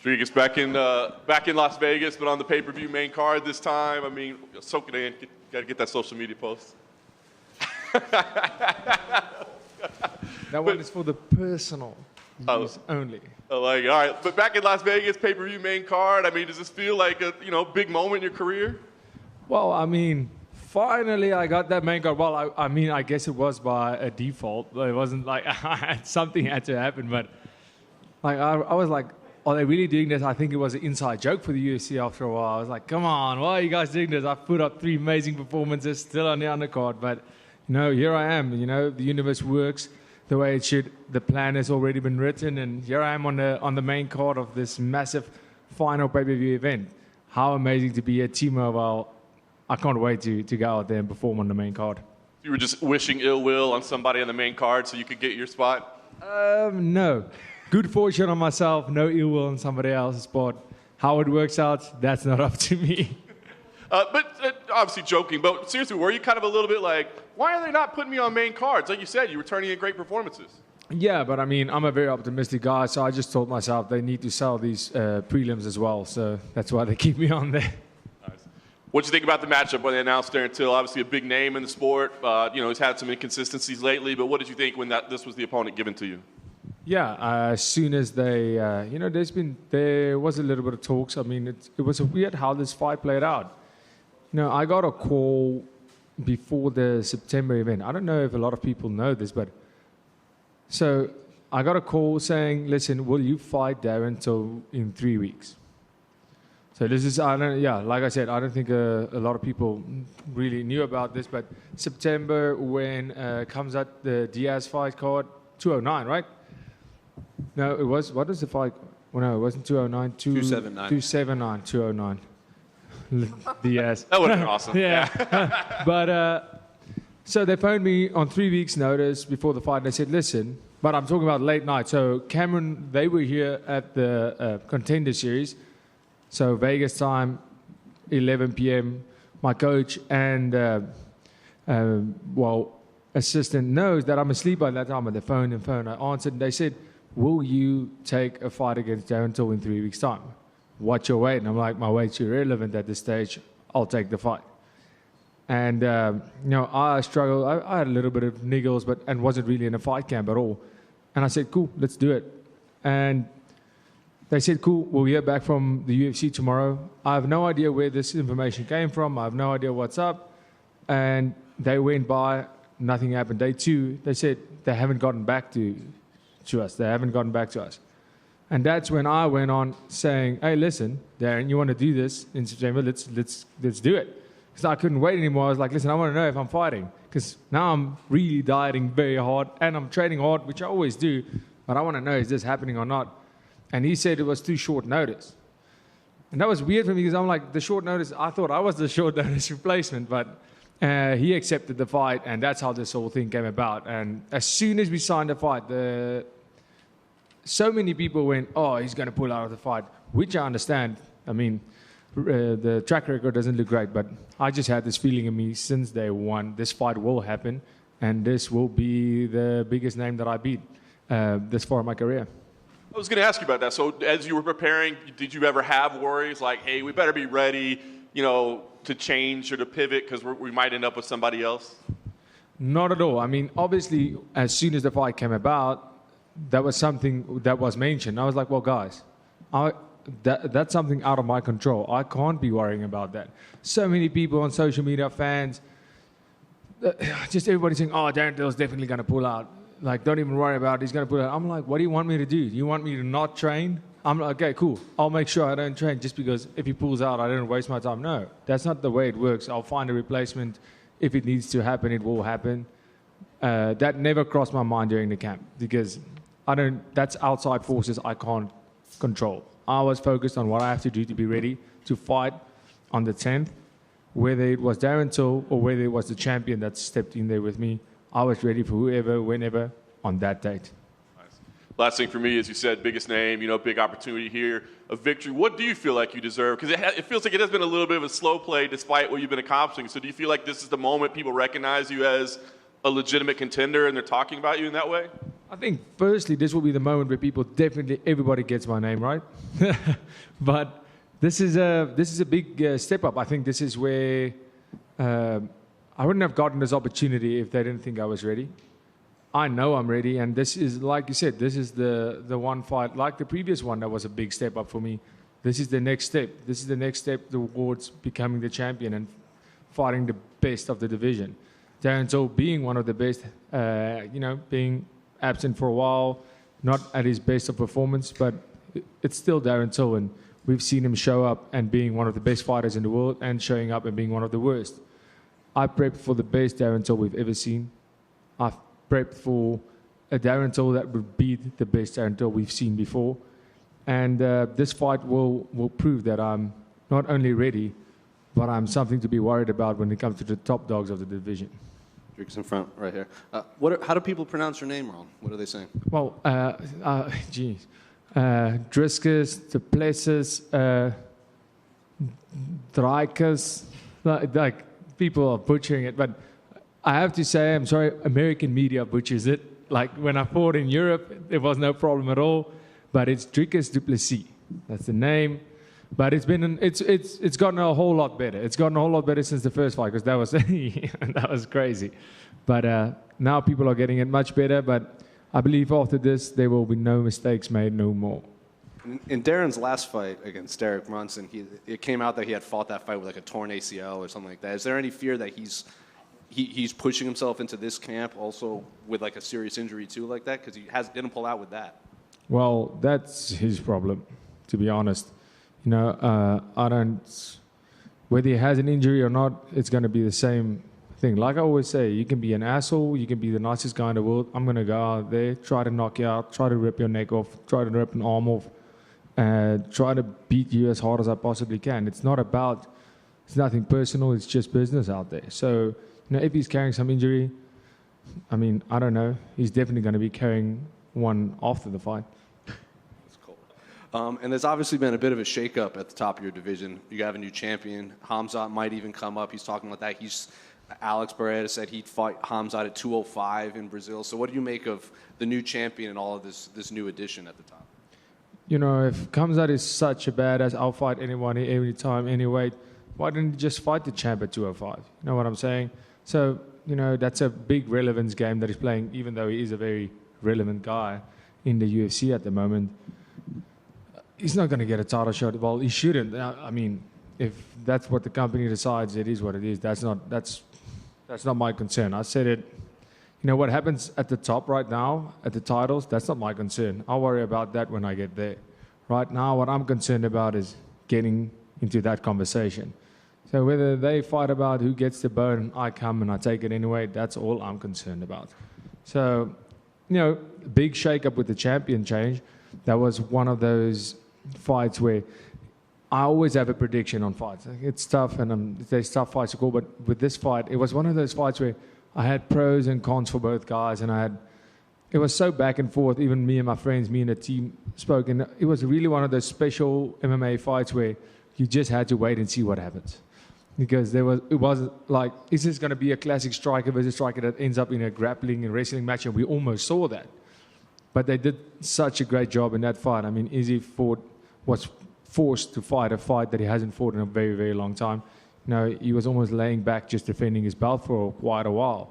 Dricus back in Las Vegas, but on the pay-per-view main card this time. I mean, soak it in. Got to get that social media post. That one is for the personal use only. Like, all right, but back in Las Vegas, pay-per-view main card. I mean, does this feel like a big moment in your career? Well, I mean, finally I got that main card. Well, I mean, I guess it was by a default. It wasn't like something had to happen, but like I was like, are they really doing this? I think it was an inside joke for the UFC after a while. I was like, come on, why are you guys doing this? I've put up 3 amazing performances still on the undercard, but here I am. The universe works the way it should. The plan has already been written, and here I am on the main card of this massive final pay-per-view event. How amazing to be at T-Mobile. I can't wait to go out there and perform on the main card. You were just wishing ill will on somebody on the main card so you could get your spot? No. Good fortune on myself, no ill will on somebody else's spot. How it works out, that's not up to me. But obviously joking, but seriously, were you kind of a little bit like, why are they not putting me on main cards? Like you said, you were turning in great performances. Yeah, but I mean, I'm a very optimistic guy, so I just told myself they need to sell these prelims as well, so that's why they keep me on there. Nice. What do you think about the matchup when they announced Darren Till? Obviously a big name in the sport. He's had some inconsistencies lately, but what did you think when this was the opponent given to you? Yeah, as soon as they, there was a little bit of talks. I mean, it was weird how this fight played out. I got a call before the September event. I don't know if a lot of people know this, but so I got a call saying, listen, will you fight Darren Till in 3 weeks? So this is, like I said, I don't think a lot of people really knew about this, but September when comes out the Diaz fight card, 209, right? No, it was, what was the fight? Well, no, it wasn't 209. 279. 279, 209. Diaz. That would have been awesome. Yeah. But, so they phoned me on 3 weeks' notice before the fight, and they said, listen, but I'm talking about late night. So Cameron, they were here at the Contender Series. So Vegas time, 11 p.m. My coach and, assistant knows that I'm asleep by that time on the phone. I answered, and they said, will you take a fight against Darren Till in 3 weeks' time? What's your weight? And I'm like, my weight's irrelevant at this stage. I'll take the fight. And, I struggled. I had a little bit of niggles, and wasn't really in a fight camp at all. And I said, cool, let's do it. And they said, cool, we'll hear back from the UFC tomorrow. I have no idea where this information came from. I have no idea what's up. And they went by, nothing happened. Day 2, they said they haven't gotten back to us. They haven't gotten back to us. And that's when I went on saying, hey, listen, Darren, you want to do this in September? Let's do it. Because I couldn't wait anymore. I was like, listen, I want to know if I'm fighting. Because now I'm really dieting very hard, and I'm training hard, which I always do. But I want to know, is this happening or not? And he said it was too short notice. And that was weird for me because I'm like, the short notice, I thought I was the short notice replacement. But he accepted the fight, and that's how this whole thing came about. And as soon as we signed the fight, so many people went, oh, he's going to pull out of the fight, which I understand. I mean, the track record doesn't look great, but I just had this feeling in me since day one, this fight will happen, and this will be the biggest name that I beat this far in my career. I was going to ask you about that. So as you were preparing, did you ever have worries like, hey, we better be ready, to change or to pivot because we might end up with somebody else? Not at all. I mean, obviously, as soon as the fight came about, that was something that was mentioned. I was like, well, guys, that's something out of my control. I can't be worrying about that. So many people on social media, fans, just everybody saying, oh, Darren Till's definitely going to pull out. Like, don't even worry about it. He's going to pull out. I'm like, what do you want me to do? You want me to not train? I'm like, okay, cool. I'll make sure I don't train just because if he pulls out, I don't waste my time. No, that's not the way it works. I'll find a replacement. If it needs to happen, it will happen. That never crossed my mind during the camp because that's outside forces I can't control. I was focused on what I have to do to be ready to fight on the 10th, whether it was Darren Till or whether it was the champion that stepped in there with me. I was ready for whoever, whenever, on that date. Nice. Last thing for me, as you said, biggest name, big opportunity here, a victory. What do you feel like you deserve? Because it feels like it has been a little bit of a slow play despite what you've been accomplishing. So do you feel like this is the moment people recognize you as a legitimate contender and they're talking about you in that way? I think firstly, this will be the moment where everybody gets my name right. But this is a big step up. I think this is where I wouldn't have gotten this opportunity if they didn't think I was ready. I know I'm ready, and this is, like you said, this is the one fight, like the previous one, that was a big step up for me. This is the next step. This is the next step towards becoming the champion and fighting the best of the division. Darren Till being one of the best, being absent for a while, not at his best of performance, but it's still Darren Till, and we've seen him show up and being one of the best fighters in the world and showing up and being one of the worst. I prepped for the best Darren Till we've ever seen. I've prepped for a Darren Till that would beat the best Darren Till we've seen before. And this fight will prove that I'm not only ready, but I'm something to be worried about when it comes to the top dogs of the division. Dricus in front, right here. How do people pronounce your name wrong? What are they saying? Well, Dricus, the Plessis, Dricus, like people are butchering it, but I have to say, I'm sorry, American media butchers it. Like when I fought in Europe, there was no problem at all. But it's Dricus du Plessis. That's the name. But it's gotten a whole lot better. It's gotten a whole lot better since the first fight, because that was crazy. But now people are getting it much better. But I believe after this, there will be no mistakes made no more. In Darren's last fight against Derek Brunson, it came out that he had fought that fight with like a torn ACL or something like that. Is there any fear that he's pushing himself into this camp also with like a serious injury too like that? Because he didn't pull out with that. Well, that's his problem, to be honest. Whether he has an injury or not, it's going to be the same thing. Like I always say, you can be an asshole, you can be the nicest guy in the world. I'm going to go out there, try to knock you out, try to rip your neck off, try to rip an arm off, and try to beat you as hard as I possibly can. It's nothing personal, it's just business out there. So, if he's carrying some injury, I mean, I don't know. He's definitely going to be carrying one after the fight. And there's obviously been a bit of a shakeup at the top of your division. You have a new champion. Hamzat might even come up. He's talking about that. Alex Barrera said he'd fight Hamzat at 205 in Brazil. So what do you make of the new champion and all of this new addition at the top? If Hamzat is such a badass, I'll fight anyone, any time, any weight. Why didn't he just fight the champ at 205? You know what I'm saying? So, that's a big relevance game that he's playing, even though he is a very relevant guy in the UFC at the moment. He's not going to get a title shot. Well, he shouldn't. I mean, if that's what the company decides, it is what it is. That's not my concern. I said it. What happens at the top right now, at the titles, that's not my concern. I'll worry about that when I get there. Right now, what I'm concerned about is getting into that conversation. So whether they fight about who gets the bone, I come and I take it anyway, that's all I'm concerned about. So, big shake-up with the champion change. That was one of those fights where I always have a prediction on fights. It's tough, and there's tough fights to call, but with this fight, it was one of those fights where I had pros and cons for both guys, and it was so back and forth. Even me and my friends, me and the team spoke, and it was really one of those special MMA fights where you just had to wait and see what happens. Because it wasn't like, is this going to be a classic striker versus striker that ends up in a grappling and wrestling match? And we almost saw that. But they did such a great job in that fight. I mean, Izzy was forced to fight a fight that he hasn't fought in a very, very long time. He was almost laying back just defending his belt for quite a while.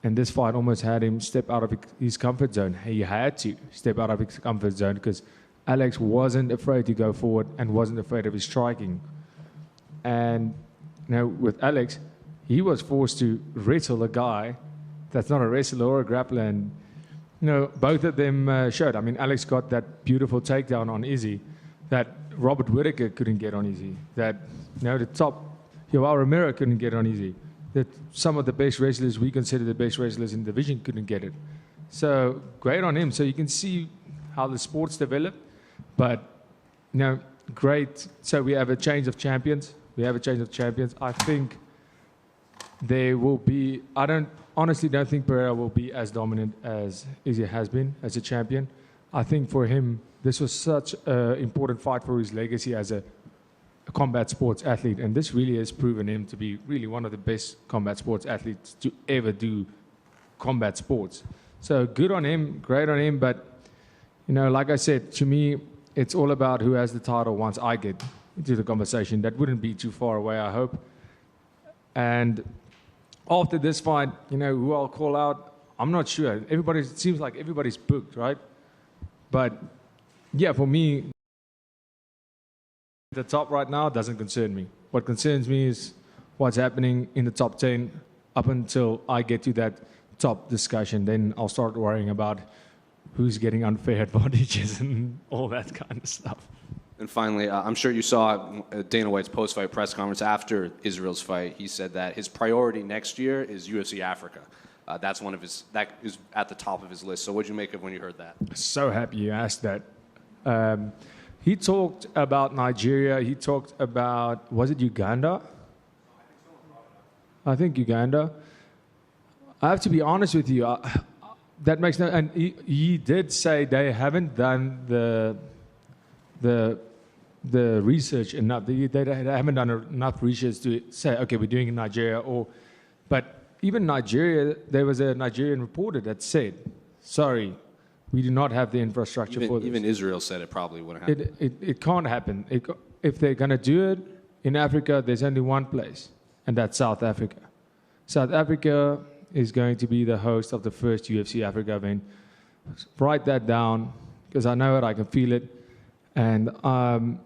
And this fight almost had him step out of his comfort zone. He had to step out of his comfort zone because Alex wasn't afraid to go forward and wasn't afraid of his striking. And with Alex, he was forced to wrestle a guy that's not a wrestler or a grappler. And, both of them showed. I mean, Alex got that beautiful takedown on Izzy that Robert Whittaker couldn't get on Izzy. That, the top, Yoel Romero couldn't get on Izzy. That some of the best wrestlers we consider the best wrestlers in the division couldn't get it. So, great on him. So you can see how the sport's developed. But, great. So we have a change of champions. I think there will be, honestly don't think Pereira will be as dominant as Izzy has been as a champion. I think for him, this was such an important fight for his legacy as a combat sports athlete. And this really has proven him to be really one of the best combat sports athletes to ever do combat sports. So good on him, great on him. But, you know, like I said, to me, it's all about who has the title once I get into the conversation. That wouldn't be too far away, I hope. And after this fight, you know, who I'll call out, I'm not sure. It seems like everybody's booked, right? But, yeah, for me, the top right now doesn't concern me. What concerns me is what's happening in the top 10 up until I get to that top discussion. Then I'll start worrying about who's getting unfair advantages and all that kind of stuff. And finally, I'm sure you saw Dana White's post-fight press conference after Israel's fight. He said that his priority next year is UFC Africa. That is at the top of his list. So what did you make of when you heard that? So happy you asked that. He talked about Nigeria. He talked about, was it Uganda? I think Uganda. I have to be honest with you. That makes no. And he did say they haven't done the research enough. They haven't done enough research to say, okay, we're doing it in Nigeria. But even Nigeria, there was a Nigerian reporter that said, sorry, we do not have the infrastructure for this. Even Israel said it probably wouldn't happen. It can't happen. If they're going to do it in Africa, there's only one place, and that's South Africa. South Africa is going to be the host of the first UFC Africa event. Write that down, because I know it, I can feel it. And I'm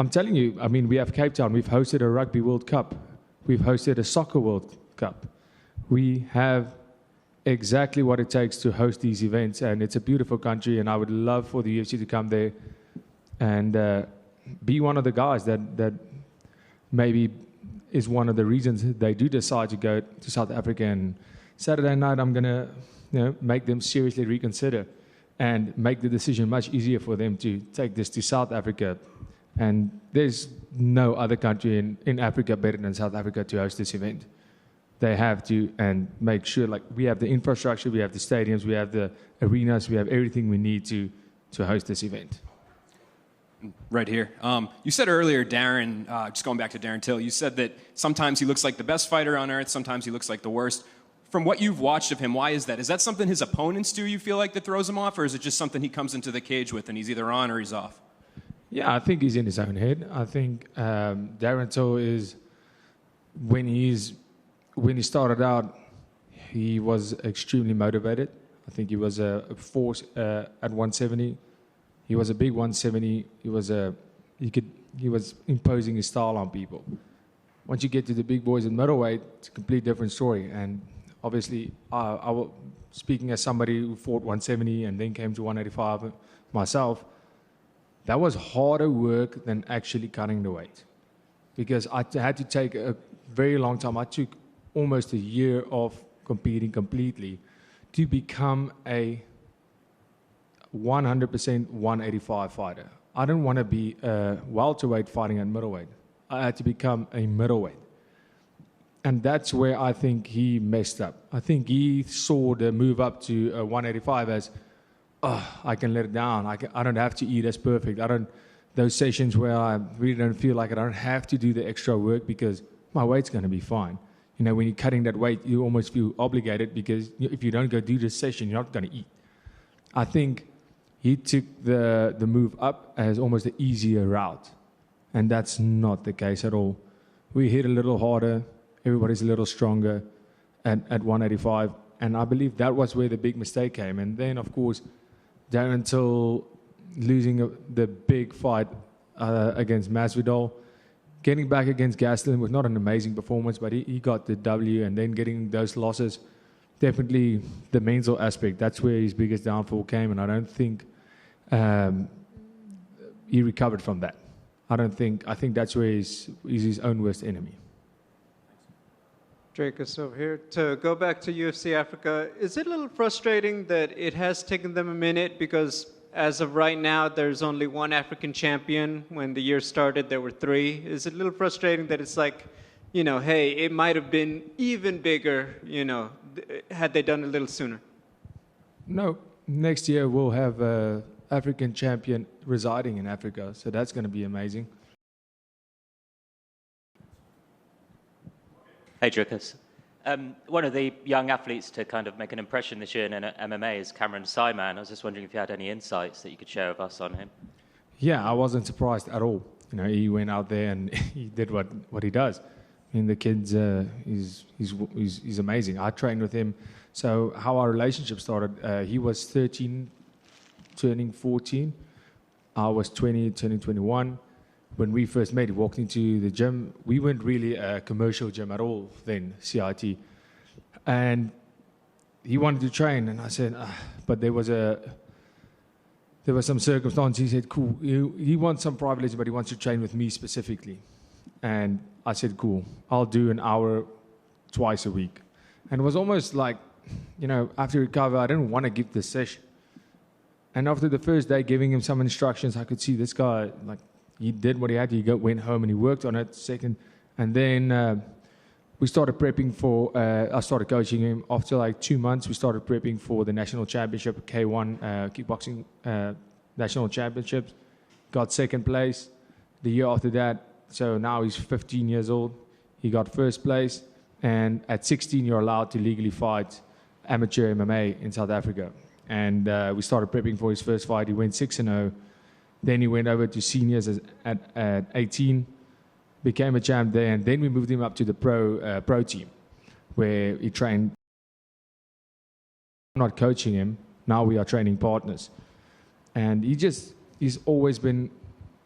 telling you, I mean, we have Cape Town. We've hosted a Rugby World Cup. We've hosted a Soccer World Cup. We have exactly what it takes to host these events, and it's a beautiful country, and I would love for the UFC to come there and be one of the guys that maybe is one of the reasons they do decide to go to South Africa. And Saturday night, I'm going to make them seriously reconsider and make the decision much easier for them to take this to South Africa. And there's no other country in Africa better than South Africa to host this event. They have to, and make sure, like, we have the infrastructure, we have the stadiums, we have the arenas, we have everything we need to host this event. Right here. You said earlier, Darren, just going back to Darren Till, you said that sometimes he looks like the best fighter on earth, sometimes he looks like the worst. From what you've watched of him, why is that? Is that something his opponents do, you feel like, that throws him off, or is it just something he comes into the cage with and he's either on or he's off? Yeah, I think he's in his own head. I think Darren Till is, when he started out, he was extremely motivated. I think he was a force at 170. He was a big 170. He was imposing his style on people. Once you get to the big boys in middleweight, it's a complete different story. And obviously, speaking as somebody who fought 170 and then came to 185 myself, that was harder work than actually cutting the weight, because I had to take a very long time. I took almost a year of competing completely to become a 100% 185 fighter. I didn't want to be a welterweight fighting at middleweight. I had to become a middleweight. And that's where I think he messed up. I think he saw the move up to 185 as, I can let it down. I don't have to eat as perfect. Those sessions where I really don't feel like it, I don't have to do the extra work because my weight's going to be fine. You know, when you're cutting that weight, you almost feel obligated, because if you don't go do this session, you're not going to eat. I think he took the move up as almost an easier route, and that's not the case at all. We hit a little harder, everybody's a little stronger at 185, and I believe that was where the big mistake came. And then, of course, Darren Till losing the big fight against Masvidal, getting back against Gastelum was not an amazing performance, but he got the W, and then getting those losses, definitely the mental aspect, that's where his biggest downfall came, and I don't think he recovered from that. I think that's where he's his own worst enemy. Dricus over here. To go back to UFC Africa, is it a little frustrating that it has taken them a minute, because as of right now, there's only one African champion. When the year started, there were 3. Is it a little frustrating that it's like, hey, it might have been even bigger, had they done it a little sooner? No. Next year, we'll have an African champion residing in Africa, so that's going to be amazing. Hey, Dricus. One of the young athletes to kind of make an impression this year in MMA is Cameron Simon. I was just wondering if you had any insights that you could share with us on him. Yeah, I wasn't surprised at all. You know, he went out there and he did what he does. I mean, the kid's he's amazing. I trained with him. So how our relationship started, he was 13, turning 14. I was 20, turning 21. When we first met, he walked into the gym. We weren't really a commercial gym at all then, CIT. And he wanted to train, and I said, but there was some circumstance. He said, cool, he wants some private lessons, but he wants to train with me specifically. And I said, cool, I'll do an hour twice a week. And it was almost like, you know, after recover, I didn't want to give this session. And after the first day, giving him some instructions, I could see this guy, like, he did what he had to. He went home and he worked on it second. And then we started prepping for, I started coaching him. After like 2 months, we started prepping for the national championship, K1 kickboxing national championships. Got second place the year after that. So now he's 15 years old. He got first place. And at 16, you're allowed to legally fight amateur MMA in South Africa. And we started prepping for his first fight. He went 6-0. Then he went over to seniors at 18, became a champ there, and then we moved him up to the pro team, where he trained. Not coaching him, now we are training partners. And he's always been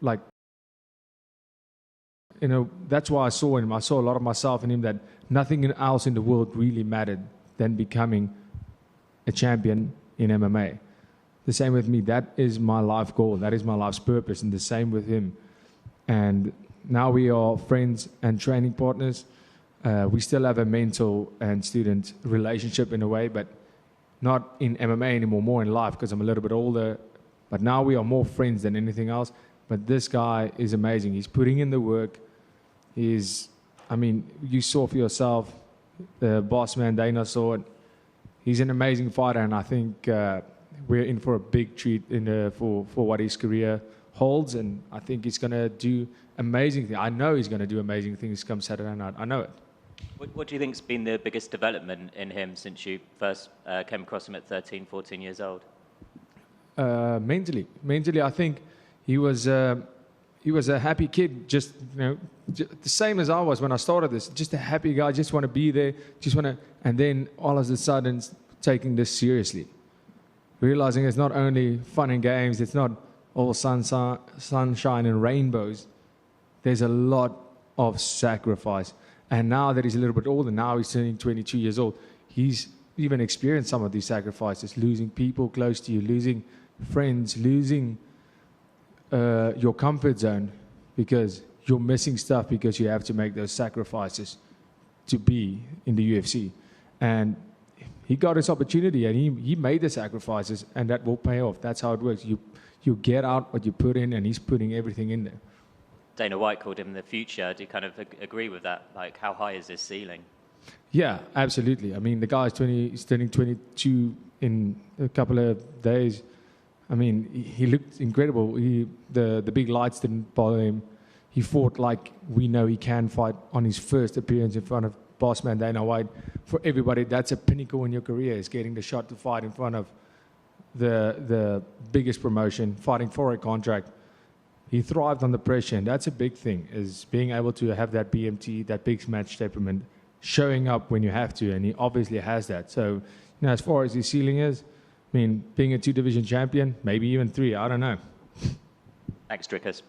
like, you know, that's why I saw him. I saw a lot of myself in him, that nothing else in the world really mattered than becoming a champion in MMA. The same with me. That is my life goal. That is my life's purpose. And the same with him. And now we are friends and training partners. We still have a mentor and student relationship in a way, but not in MMA anymore, more in life, because I'm a little bit older. But now we are more friends than anything else. But this guy is amazing. He's putting in the work. I mean, you saw for yourself, the boss man, Dana, saw it. He's an amazing fighter, and I think we're in for a big treat for what his career holds, and I think he's going to do amazing things. I know he's going to do amazing things come Saturday night. I know it. What do you think's been the biggest development in him since you first came across him at 13, 14 years old? Mentally, I think he was a happy kid, just, you know, the same as I was when I started this. Just a happy guy, just want to be there, and then all of a sudden taking this seriously. Realizing it's not only fun and games, it's not all sunshine and rainbows. There's a lot of sacrifice. And now that he's a little bit older, now he's turning 22 years old, he's even experienced some of these sacrifices, losing people close to you, losing friends, losing your comfort zone, because you're missing stuff because you have to make those sacrifices to be in the UFC. And he got his opportunity, and he made the sacrifices, and that will pay off. That's how it works. You get out what you put in, and he's putting everything in there. Dana White called him the future. Do you kind of agree with that? Like, how high is his ceiling? Yeah, absolutely. I mean, the guy's he's turning 22 in a couple of days. I mean, he looked incredible. The big lights didn't bother him. He fought like we know he can fight on his first appearance in front of boss man Dana White. For everybody, that's a pinnacle in your career, is getting the shot to fight in front of the biggest promotion, fighting for a contract. He thrived under pressure, and that's a big thing, is being able to have that BMT, that big match temperament, showing up when you have to, and he obviously has that. So, you know, as far as his ceiling is, I mean, being a 2-division champion, maybe even 3, I don't know. Thanks, Dricus.